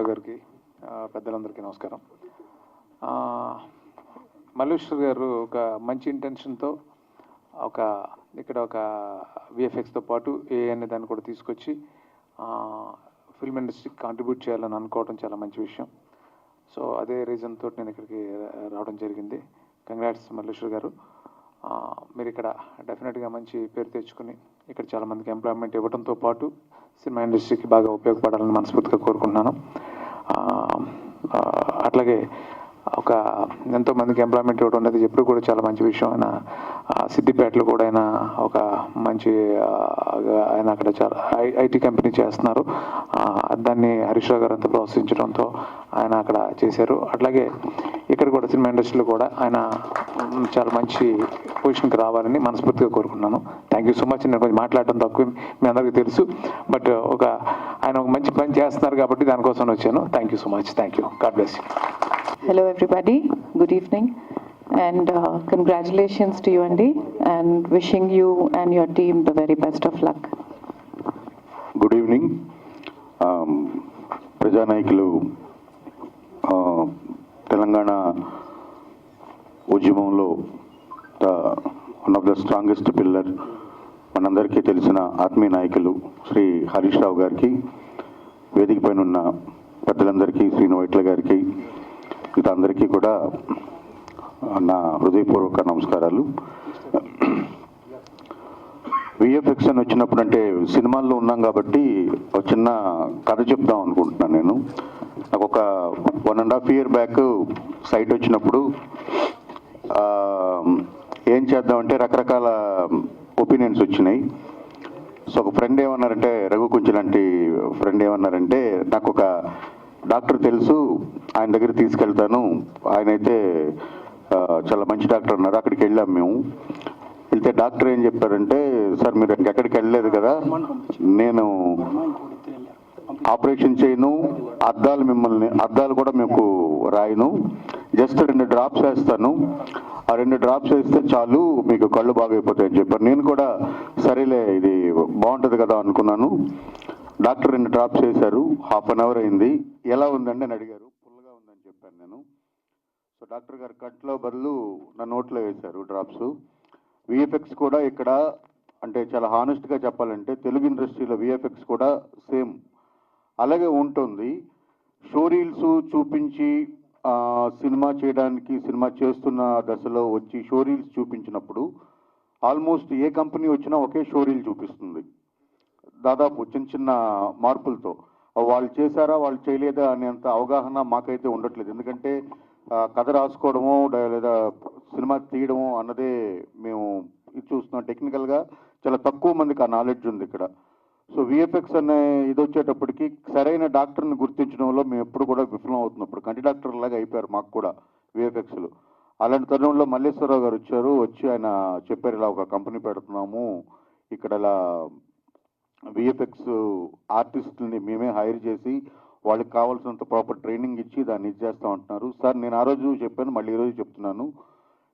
రావు గారికి పెద్దలందరికీ నమస్కారం. మల్లేశ్వర్ గారు ఒక మంచి ఇంటెన్షన్తో ఇక్కడ ఒక విఎఫ్ఎక్స్తో పాటు ఏ అనే దాన్ని కూడా తీసుకొచ్చి ఫిల్మ్ ఇండస్ట్రీకి కాంట్రిబ్యూట్ చేయాలని అనుకోవడం చాలా మంచి విషయం. సో అదే రీజన్ తోటి నేను ఇక్కడికి రావడం జరిగింది. కంగ్రాట్స్ మల్లేశ్వర్ గారు. మీరు ఇక్కడ డెఫినెట్గా మంచి పేరు తెచ్చుకుని ఇక్కడ చాలామందికి ఎంప్లాయ్మెంట్ ఇవ్వడంతో పాటు సినిమా ఇండస్ట్రీకి బాగా ఉపయోగపడాలని మనస్ఫూర్తిగా కోరుకుంటున్నాను. అట్లాగే ఎంతోమందికి ఎంప్లాయ్మెంట్ ఇవ్వడం అనేది ఎప్పుడు కూడా చాలా మంచి విషయం. ఆయన సిద్దిపేటలో కూడా ఆయన అక్కడ చాలా ఐటీ కంపెనీ చేస్తున్నారు. దాన్ని హరీష్ రావు గారు అంతా ప్రోత్సహించడంతో ఆయన అక్కడ చేశారు. అట్లాగే ఇక్కడ కూడా సినిమా ఇండస్ట్రీలో కూడా ఆయన చాలా మంచి పొజిషన్కి రావాలని మనస్ఫూర్తిగా కోరుకుంటున్నాను. Thank you so much. నేను కొంచెం మాట్లాడటం తక్కువ, మీ అందరికీ తెలుసు, బట్ ఆయన ఒక మంచి పని చేస్తున్నారు కాబట్టి దానికోసం వచ్చాను. Thank you so much. Thank you. God bless you. Hello everybody, good evening, and congratulations to you Andy, and wishing you and your team the very best of luck. Good evening. ప్రజానాయకులు తెలంగాణ ఉద్యమంలో one of the strongest pillar మనందరికీ తెలిసిన ఆత్మీయ నాయకులు శ్రీ హరీష్ రావు గారికి, వేదిక పైన ఉన్న పెద్దలందరికీ, శ్రీను వైట్ల గారికి, అందరికీ కూడా నా హృదయపూర్వక నమస్కారాలు. విఎఫ్ఎక్స్ అని వచ్చినప్పుడు, అంటే సినిమాల్లో ఉన్నాం కాబట్టి ఒక చిన్న కథ చెప్దాం అనుకుంటున్నాను. నేను నాకు ఒక 1.5 year బ్యాక్ సైట్ వచ్చినప్పుడు ఏం చేద్దామంటే రకరకాల ఒపీనియన్స్ వచ్చినాయి. సో ఒక ఫ్రెండ్ ఏమన్నారంటే, రఘు కుంచి లాంటి ఫ్రెండ్ ఏమన్నారంటే, నాకు ఒక డాక్టర్ తెలుసు, ఆయన దగ్గర తీసుకెళ్తాను, ఆయనైతే చాలా మంచి డాక్టర్ అన్నారు. అక్కడికి వెళ్ళాం మేము. వెళ్తే డాక్టర్ ఏం చెప్పారంటే, సార్ మీరు ఎక్కడికి వెళ్ళలేదు కదా, నేను ఆపరేషన్ చేయను, అద్దాలు కూడా మీకు రాయను, జస్ట్ 2 drops వేస్తాను, ఆ 2 drops వేస్తే చాలు, మీకు కళ్ళు బాగైపోతాయని చెప్పారు. నేను కూడా సరేలే ఇది బాగుంటుంది కదా అనుకున్నాను. డాక్టర్ 2 drops వేశారు. 1/2 hour అయింది. ఎలా ఉందండి అని అడిగారు. ఫుల్గా ఉందని చెప్పాను నేను. సో డాక్టర్ గారు కట్లో బదులు నా నోట్లో వేశారు డ్రాప్స్. విఎఫ్ఎక్స్ కూడా ఇక్కడ, అంటే చాలా హానెస్ట్గా చెప్పాలంటే తెలుగు ఇండస్ట్రీలో విఎఫ్ఎక్స్ కూడా సేమ్ అలాగే ఉంటుంది. షోరీల్స్ చూపించి సినిమా చేయడానికి, సినిమా చేస్తున్న దశలో వచ్చి షోరీల్స్ చూపించినప్పుడు ఆల్మోస్ట్ ఏ కంపెనీ వచ్చినా ఒకే షోరీల్ చూపిస్తుంది, దాదాపు చిన్న చిన్న మార్పులతో. వాళ్ళు చేశారా వాళ్ళు చేయలేదా అనేంత అవగాహన మాకైతే ఉండట్లేదు. ఎందుకంటే కథ రాసుకోవడమో లేదా సినిమా తీయడమో అన్నదే మేము ఇది చూస్తున్నాం. టెక్నికల్గా చాలా తక్కువ మందికి ఆ నాలెడ్జ్ ఉంది ఇక్కడ. సో విఎఫ్ఎక్స్ అనే ఇది వచ్చేటప్పటికి సరైన డాక్టర్ని గుర్తించడంలో మేము ఎప్పుడు కూడా విఫలం అవుతున్నప్పుడు కంటి డాక్టర్ లాగా అయిపోయారు మాకు కూడా విఎఫ్ఎక్స్లు. అలాంటి తరుణంలో మల్లేశ్వరరావు గారు వచ్చి ఆయన చెప్పారు, ఇలా ఒక కంపెనీ పెడుతున్నాము, ఇక్కడ ఇలా విఎఫ్ఎక్స్ ఆర్టిస్టులని మేమే హైర్ చేసి వాళ్ళకి కావాల్సినంత ప్రాపర్ ట్రైనింగ్ ఇచ్చి దాన్ని ఇచ్చేస్తాం అంటున్నారు. సార్ నేను ఆ రోజు చెప్పాను, మళ్ళీ ఈరోజు చెప్తున్నాను,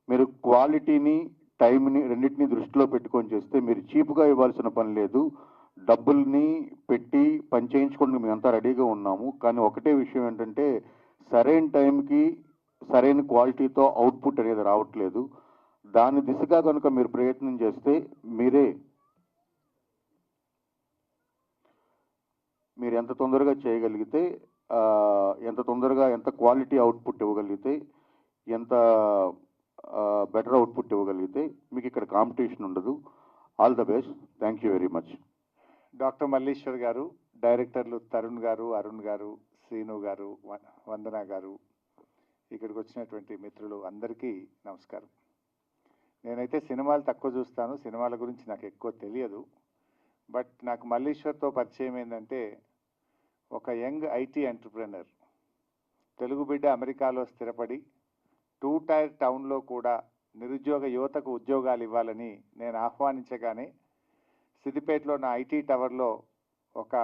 మీరు క్వాలిటీని, టైంని రెండింటినీ దృష్టిలో పెట్టుకొని చేస్తే మీరు చీప్గా ఇవ్వాల్సిన పని లేదు. డబ్బుల్ని పెట్టి పని చేయించుకోవడానికి మేమంతా రెడీగా ఉన్నాము. కానీ ఒకటే విషయం ఏంటంటే, సరైన టైంకి సరైన క్వాలిటీతో అవుట్పుట్ అనేది రావట్లేదు. దాని దిశగా కనుక మీరు ప్రయత్నం చేస్తే మీరు ఎంత తొందరగా చేయగలిగితే, ఎంత తొందరగా ఎంత క్వాలిటీ అవుట్పుట్ ఇవ్వగలిగితే, ఎంత బెటర్ అవుట్పుట్ ఇవ్వగలిగితే మీకు ఇక్కడ కాంపిటీషన్ ఉండదు. All the best. Thank you very much. Doctor Malleshwar గారు, డైరెక్టర్లు తరుణ్ గారు, అరుణ్ గారు, శ్రీను గారు, వందన గారు, ఇక్కడికి వచ్చినటువంటి మిత్రులు అందరికీ నమస్కారం. నేనైతే సినిమాలు తక్కువ చూస్తాను, సినిమాల గురించి నాకు ఎక్కువ తెలియదు. బట్ నాకు మల్లేశ్వర్తో పరిచయం ఏంటంటే, ఒక యంగ్ ఐటీ ఎంటర్ప్రెనర్, తెలుగు బిడ్డ, అమెరికాలో స్థిరపడి 2 tier టౌన్లో కూడా నిరుద్యోగ యువతకు ఉద్యోగాలు ఇవ్వాలని నేను ఆహ్వానించగానే సిద్దిపేటలో నా ఐటీ టవర్లో ఒక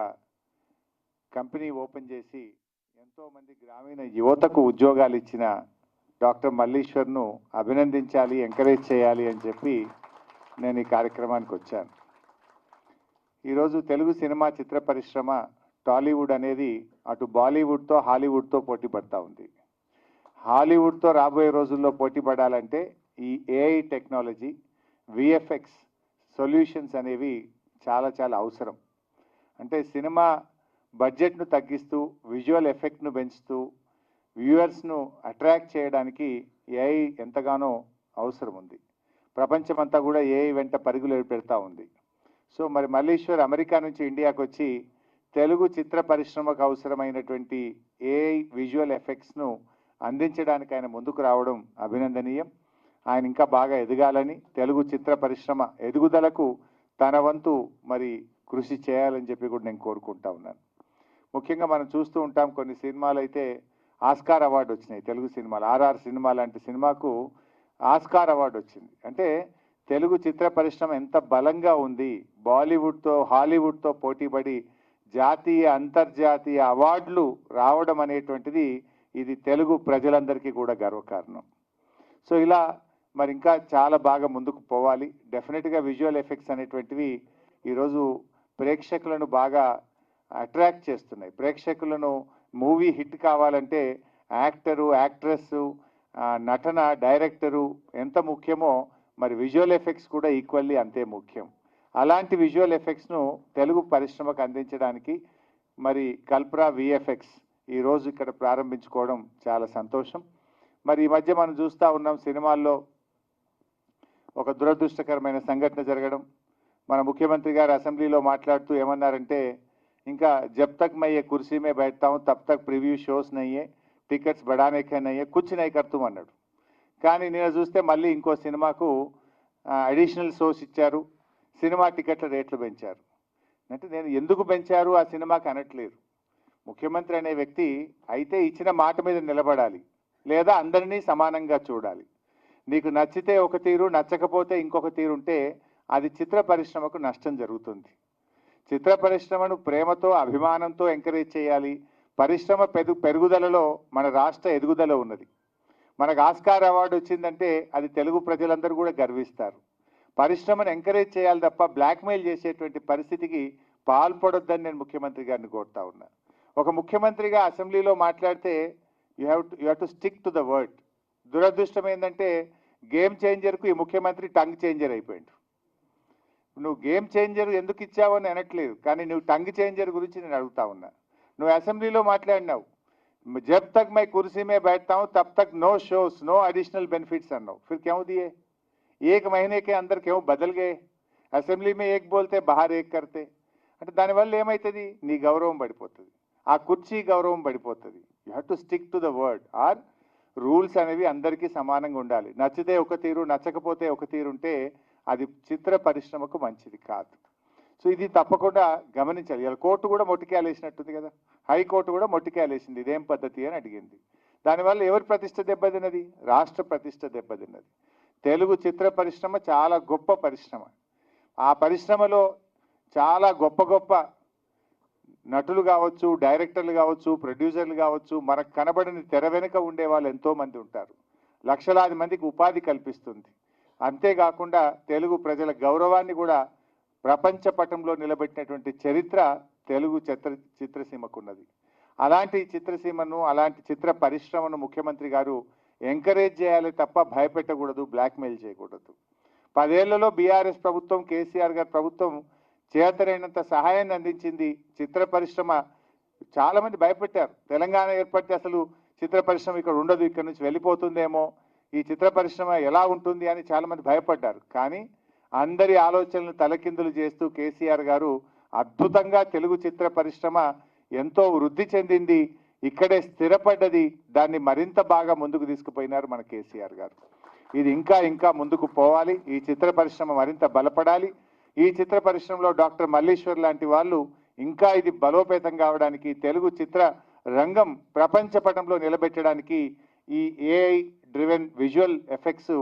కంపెనీ ఓపెన్ చేసి ఎంతోమంది గ్రామీణ యువతకు ఉద్యోగాలు ఇచ్చిన డాక్టర్ మల్లేశ్వర్ను అభినందించాలి, ఎంకరేజ్ చేయాలి అని చెప్పి నేను ఈ కార్యక్రమానికి వచ్చాను. ఈరోజు తెలుగు సినిమా చిత్ర పరిశ్రమ, టాలీవుడ్ అనేది అటు బాలీవుడ్తో హాలీవుడ్తో పోటీ పడతా ఉంది. హాలీవుడ్తో రాబోయే రోజుల్లో పోటీ పడాలంటే ఈ ఏఐ టెక్నాలజీ, విఎఫ్ఎక్స్ సొల్యూషన్స్ అనేవి చాలా చాలా అవసరం. అంటే సినిమా బడ్జెట్ను తగ్గిస్తూ, విజువల్ ఎఫెక్ట్ను పెంచుతూ, వ్యూవర్స్ను అట్రాక్ట్ చేయడానికి ఏఐ ఎంతగానో అవసరం ఉంది. ప్రపంచమంతా కూడా ఏఐ వెంట పరుగులు పెడతా ఉంది. సో మరి మల్లీశ్వర్ అమెరికా నుంచి ఇండియాకు వచ్చి తెలుగు చిత్ర పరిశ్రమకు అవసరమైనటువంటి ఏఐ విజువల్ ఎఫెక్ట్స్ను అందించడానికి ఆయన ముందుకు రావడం అభినందనీయం. ఆయన ఇంకా బాగా ఎదగాలని, తెలుగు చిత్ర పరిశ్రమ ఎదుగుదలకు తన వంతు మరి కృషి చేయాలని చెప్పి కూడా నేను కోరుకుంటా ఉన్నాను. ముఖ్యంగా మనం చూస్తూ ఉంటాం, కొన్ని సినిమాలు అయితే ఆస్కార్ అవార్డు వచ్చినాయి. తెలుగు సినిమాలు ఆర్ఆర్ సినిమా లాంటి సినిమాకు ఆస్కార్ అవార్డు వచ్చింది. అంటే తెలుగు చిత్ర పరిశ్రమ ఎంత బలంగా ఉంది. బాలీవుడ్తో హాలీవుడ్తో పోటీపడి జాతీయ అంతర్జాతీయ అవార్డులు రావడం అనేటువంటిది ఇది తెలుగు ప్రజలందరికీ కూడా గర్వకారణం. సో ఇలా మరి ఇంకా చాలా బాగా ముందుకు పోవాలి. డెఫినెట్గా విజువల్ ఎఫెక్ట్స్ అనేటువంటివి ఈరోజు ప్రేక్షకులను బాగా అట్రాక్ట్ చేస్తున్నాయి. ప్రేక్షకులను మూవీ హిట్ కావాలంటే యాక్టరు, యాక్ట్రెస్, నటన, డైరెక్టరు ఎంత ముఖ్యమో మరి విజువల్ ఎఫెక్ట్స్ కూడా ఈక్వల్లీ అంతే ముఖ్యం. అలాంటి విజువల్ ఎఫెక్ట్స్ను తెలుగు పరిశ్రమకు అందించడానికి మరి కల్ప్రా విఎఫ్ఎక్స్ ఈరోజు ఇక్కడ ప్రారంభించుకోవడం చాలా సంతోషం. మరి ఈ మధ్య మనం చూస్తూ ఉన్నాం, సినిమాల్లో ఒక దురదృష్టకరమైన సంఘటన జరగడం. మన ముఖ్యమంత్రి గారు అసెంబ్లీలో మాట్లాడుతూ ఏమన్నారంటే, ఇంకా జబ్ తక్ मैं ये कुर्सी में बैठता हूं तब तक प्रीव्यू షోస్ नहीं है, టికెట్స్ बढ़ाने के नहीं है, कुछ नहीं करतూ అన్నాడు. కానీ నేను చూస్తే మళ్ళీ ఇంకో సినిమాకు అడిషనల్ షోస్ ఇచ్చారు, సినిమా టికెట్ల రేట్లు పెంచారు. అంటే నేను ఎందుకు పెంచారు ఆ సినిమాకి అనట్లేదు. ముఖ్యమంత్రి అనే వ్యక్తి అయితే ఇచ్చిన మాట మీద నిలబడాలి, లేదా అందరినీ సమానంగా చూడాలి. నీకు నచ్చితే ఒక తీరు, నచ్చకపోతే ఇంకొక తీరు ఉంటే అది చిత్ర పరిశ్రమకు నష్టం జరుగుతుంది. చిత్ర పరిశ్రమను ప్రేమతో, అభిమానంతో ఎంకరేజ్ చేయాలి. పరిశ్రమ పెరుగుదలలో మన రాష్ట్ర ఎదుగుదల ఉన్నది. మనకు ఆస్కార్ అవార్డు వచ్చిందంటే అది తెలుగు ప్రజలందరూ కూడా గర్విస్తారు. పరిశ్రమను ఎంకరేజ్ చేయాలి తప్ప బ్లాక్మెయిల్ చేసేటువంటి పరిస్థితికి పాల్పడొద్దని నేను ముఖ్యమంత్రి గారిని కోరుతా ఉన్నా. ఒక ముఖ్యమంత్రిగా అసెంబ్లీలో మాట్లాడితే you have to stick to the word. దురదృష్టం ఏంటంటే గేమ్ చేంజర్కు ఈ ముఖ్యమంత్రి టంగ్ చేంజర్ అయిపోయాడు. నువ్వు గేమ్ చేంజర్ ఎందుకు ఇచ్చావు అని అనట్లేదు, కానీ నువ్వు టంగ్ చేంజర్ గురించి నేను అడుగుతా ఉన్నా. నువ్వు అసెంబ్లీలో మాట్లాడినావు, జబ్ తక్ मैं कुर्सी में बैठता हूं तब तक no shows, no additional benefits అన్నావు. फिर क्यों दिए? एक महीने के अंदर क्यों बदल गए? అసెంబ్లీ में एक बोलते बाहर एक करते. అంటే దానివల్ల ఏమవుతుంది? నీ గౌరవం పడిపోతుంది, ఆ కుర్చీ గౌరవం పడిపోతుంది. You have to stick to the word. Our rules అనేవి అందరికీ సమానంగా ఉండాలి. నచ్చితే ఒక తీరు, నచ్చకపోతే ఒక తీరు ఉంటే అది చిత్ర పరిశ్రమకు మంచిది కాదు. సో ఇది తప్పకుండా గమనించాలి. ఇలా కోర్టు కూడా మొట్టికేలేసినట్టుంది కదా, హైకోర్టు కూడా మొట్టికేలేసింది, ఇదేం పద్ధతి అని అడిగింది. దానివల్ల ఎవరి ప్రతిష్ట దెబ్బతిన్నది? రాష్ట్ర ప్రతిష్ట దెబ్బతిన్నది. తెలుగు చిత్ర పరిశ్రమ చాలా గొప్ప పరిశ్రమ. ఆ పరిశ్రమలో చాలా గొప్ప గొప్ప నటులు కావచ్చు, డైరెక్టర్లు కావచ్చు, ప్రొడ్యూసర్లు కావచ్చు, మనకు కనబడని తెర వెనుక ఉండే వాళ్ళు ఎంతోమంది ఉంటారు. లక్షలాది మందికి ఉపాధి కల్పిస్తుంది. అంతేకాకుండా తెలుగు ప్రజల గౌరవాన్ని కూడా ప్రపంచ పటంలో నిలబెట్టినటువంటి చరిత్ర తెలుగు చిత్రసీమకున్నది. అలాంటి చిత్రసీమను, అలాంటి చిత్ర పరిశ్రమను ముఖ్యమంత్రి గారు ఎంకరేజ్ చేయాలి తప్ప భయపెట్టకూడదు, బ్లాక్మెయిల్ చేయకూడదు. 10 ఏళ్లలో బీఆర్ఎస్ ప్రభుత్వం, కేసీఆర్ గారి ప్రభుత్వం చేతనైనంత సహాయాన్ని అందించింది. చిత్ర పరిశ్రమ చాలామంది భయపెట్టారు, తెలంగాణ ఏర్పడితే అసలు చిత్ర పరిశ్రమ ఇక్కడ ఉండదు, ఇక్కడ నుంచి వెళ్ళిపోతుందేమో, ఈ చిత్ర పరిశ్రమ ఎలా ఉంటుంది అని చాలామంది భయపడ్డారు. కానీ అందరి ఆలోచనలు తలకిందులు చేస్తూ కేసీఆర్ గారు అద్భుతంగా తెలుగు చిత్ర పరిశ్రమ ఎంతో వృద్ధి చెందింది, ఇక్కడే స్థిరపడ్డది. దాన్ని మరింత బాగా ముందుకు తీసుకుపోయినారు మన కేసీఆర్ గారు. ఇది ఇంకా ఇంకా ముందుకు పోవాలి. ఈ చిత్ర పరిశ్రమ మరింత బలపడాలి. ఈ చిత్ర పరిశ్రమలో డాక్టర్ మల్లీశ్వర్ లాంటి వాళ్ళు ఇంకా ఇది బలోపేతం కావడానికి, తెలుగు చిత్ర రంగం ప్రపంచ పటంలో నిలబెట్టడానికి ఈ ఏఐ డ్రివెన్ విజువల్ ఎఫెక్ట్స్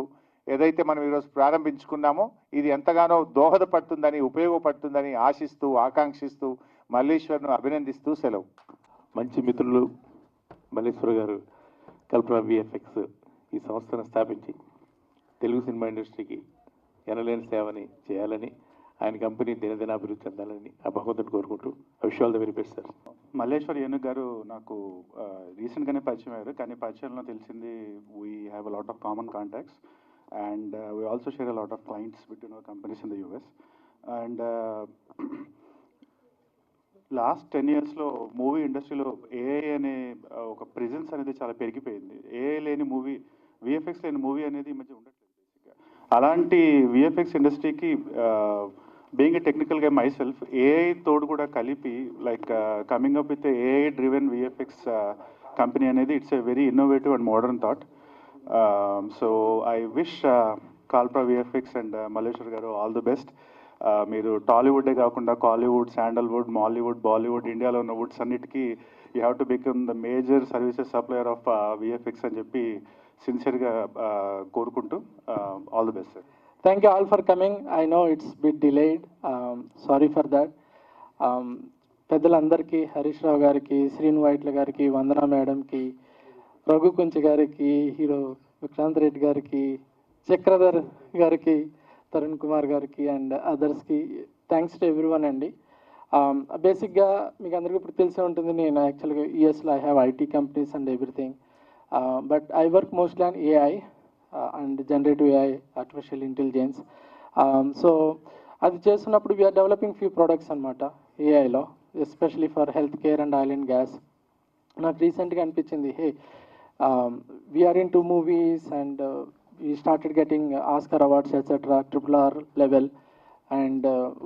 ఏదైతే మనం ఈరోజు ప్రారంభించుకున్నామో ఇది ఎంతగానో దోహదపడుతుందని, ఉపయోగపడుతుందని ఆశిస్తూ, ఆకాంక్షిస్తూ మల్లీశ్వర్ను అభినందిస్తూ సెలవు. మంచి మిత్రులు మల్లీశ్వర్ గారు కల్పన విఎఫ్ఎక్స్ ఈ సంస్థను స్థాపించి తెలుగు సినిమా ఇండస్ట్రీకి ఎనలేని సేవని చేయాలని, ఆయన కంపెనీ దినదినాభివృద్ధి చెందాలని ఆ భగవంతుని కోరుకుంటూ, I wish all the very best sir. Malleshwar Enugu గారు నాకు రీసెంట్గానే పరిచయం అయ్యారు, కానీ పరిచయంలో తెలిసింది we have a lot of common contacts and we also share a lot of clients between our companies in the US. And last 10 yearsలో మూవీ ఇండస్ట్రీలో ఏఐ అనే ఒక ప్రెజెన్స్ అనేది చాలా పెరిగిపోయింది. ఏఐ లేని మూవీ, విఎఫ్ఎక్స్ లేని మూవీ అనేది ఈ మధ్య ఉండట్లేదు బేసిక్గా. అలాంటి విఎఫ్ఎక్స్ ఇండస్ట్రీకి బీయింగ్ ఏ టెక్నికల్ గా మై సెల్ఫ్, ఏఐ తోడు కూడా కలిపి like coming up with AI driven VFX company అనేది it's a very innovative and modern thought. So I wish Kalpra VFX and Malleshwar గారు ఆల్ ది బెస్ట్. మీరు టాలీవుడే కాకుండా కాలీవుడ్, శాండల్వుడ్, మాలీవుడ్, బాలీవుడ్, ఇండియాలో ఉన్న వుడ్స్ అన్నిటికీ you have to become the major services supplier of VFX అని చెప్పి సిన్సియర్గా కోరుకుంటూ all the best sir. Thank you all for coming. I know it's bit delayed. Sorry for that. పెద్దలందరికీ, హరీష్ రావు గారికి, శ్రీను వైట్ల గారికి, వందన మేడంకి, రఘు కుంచి గారికి, హీరో విక్రాంత్ రెడ్డి గారికి, చక్రధర్ గారికి, తరుణ్ కుమార్ గారికి అండ్ అదర్స్కి థ్యాంక్స్ టు ఎవ్రీవన్ అండి. బేసిక్గా మీకు అందరికీ ఇప్పుడు తెలిసే ఉంటుంది, నేను యాక్చువల్గా యూఎస్లో I have IT companies and everything, but I work mostly on AI and generative AI, artificial intelligence. So అది చేస్తున్నప్పుడు వీఆర్ డెవలపింగ్ ఫ్యూ ప్రొడక్ట్స్ అనమాట ఏఐలో, especially for health care and oil and gas. నాకు రీసెంట్గా అనిపించింది, hey we're into movies and we started getting Oscar awards etcetera, RRR level, and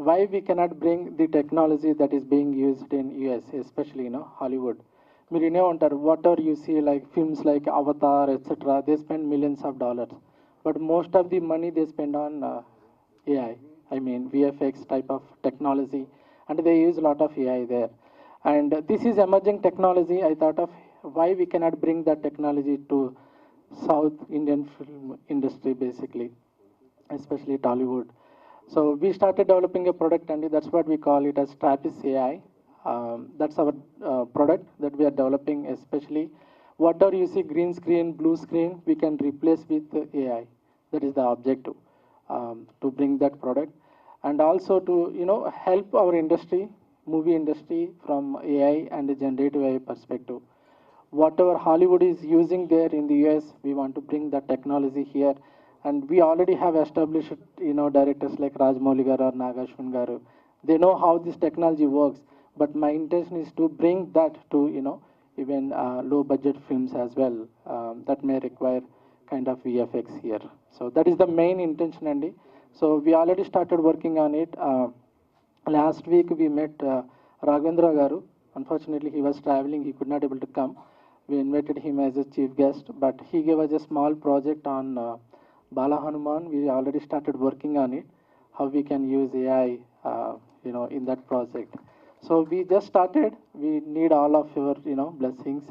why we cannot bring the technology that is being used in US, especially Hollywood. మీరు వినే ఉంటారు, whatever you see like films like Avatar etcetera, they spend millions of dollars, but most of the money they spend on AI, I mean VFX type of technology, and they use a lot of AI there. And this is emerging technology. I thought of why we cannot bring that technology to South Indian film industry basically, especially Tollywood. So we started developing a product, and that's what we call it as Trappist AI. That's our product that we are developing, especially whatever you see green screen, blue screen, we can replace with AI. That is the objective, to bring that product, and also to help our industry, movie industry, from AI and generative AI perspective. Whatever Hollywood is using there in the US, we want to bring that technology here, and we already have established directors like Rajmouli garu or Nagashwin garu. They know how this technology works, but my intention is to bring that to even low budget films as well, that may require kind of VFX here. So that is the main intention, Andy. So we already started working on it. Last week we met Raghavendra garu. Unfortunately he was traveling, he could not able to come. We invited him as a chief guest, but he gave us a small project on Bala Hanuman. We already started working on it, how we can use AI in that project. So we just started. We need all of your blessings,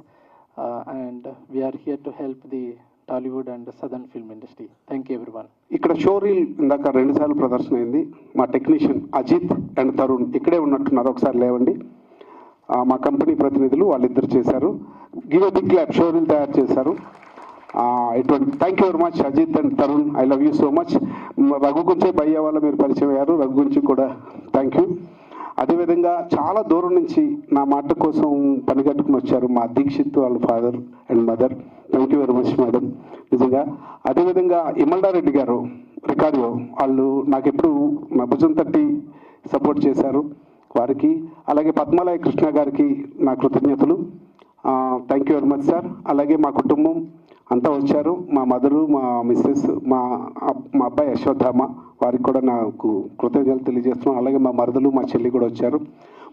and we are here to help the Tollywood and the southern film industry. Thank you everyone. ఇక్కడ show reel ఇందాక 2 సార్లు ప్రదర్శన అయింది. మా technician Ajit and Tarun ఇక్కడే ఉన్నట్టున్నారు, ఒకసారి లేవండి. మా కంపెనీ ప్రతినిధులు వాళ్ళిద్దరు చేశారు. Give a big clap. Show reel తయారు చేశారు. ఇటువంటి thank you very much Ajith and Tarun, I love you so much. Raghu Gunche భయ్య వాళ్ళ మీరు పరిచయం అయ్యారు, రఘు గురించి కూడా థ్యాంక్ యూ. అదేవిధంగా చాలా దూరం నుంచి నా మాట కోసం పనిగట్టుకుని వచ్చారు మా దీక్షిత్ వాళ్ళ father and mother. Thank you very much madam, నిజంగా. అదేవిధంగా ఇమల్డారెడ్డి గారు రికార్డియో, వాళ్ళు నాకు ఎప్పుడు నా భుజం తట్టి సపోర్ట్ చేశారు, వారికి. అలాగే పద్మాలయ కృష్ణ గారికి నా కృతజ్ఞతలు. Thank you very much sir. అలాగే మా కుటుంబం అంతా వచ్చారు, మా మదరు, మా మిస్సెస్, మా అబ్బాయి యశోధామ, వారికి కూడా నాకు కృతజ్ఞతలు తెలియజేస్తున్నాను. అలాగే మా మరదలు, మా చెల్లి కూడా వచ్చారు.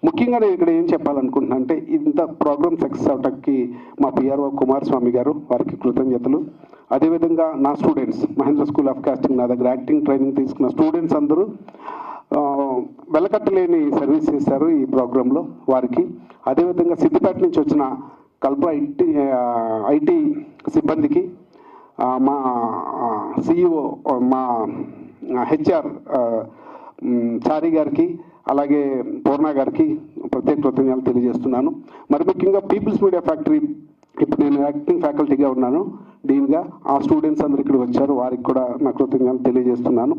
ముఖ్యంగా నేను ఇక్కడ ఏం చెప్పాలనుకుంటున్నా అంటే, ఇంత ప్రోగ్రామ్ సక్సెస్ అవటానికి మా పిఆర్ఓ కుమారస్వామి గారు, వారికి కృతజ్ఞతలు. అదేవిధంగా నా students, Mahendra school of casting, నా దగ్గర యాక్టింగ్ ట్రైనింగ్ తీసుకున్న స్టూడెంట్స్ అందరూ వెలకట్టలేని సర్వీస్ చేశారు ఈ ప్రోగ్రాంలో, వారికి. అదేవిధంగా సిద్దిపేట నుంచి వచ్చిన కల్ప ఐటీ సిబ్బందికి, మా సిఇఓ, మా హెచ్ఆర్ చారి గారికి, అలాగే పూర్ణ గారికి ప్రత్యేక కృతజ్ఞతలు తెలియజేస్తున్నాను. మరి ముఖ్యంగా పీపుల్స్ మీడియా ఫ్యాక్టరీ, ఇప్పుడు నేను యాక్టింగ్ ఫ్యాకల్టీగా ఉన్నాను డీన్గా. ఆ స్టూడెంట్స్ అందరు ఇక్కడ వచ్చారు, వారికి కూడా నా కృతజ్ఞతలు తెలియజేస్తున్నాను.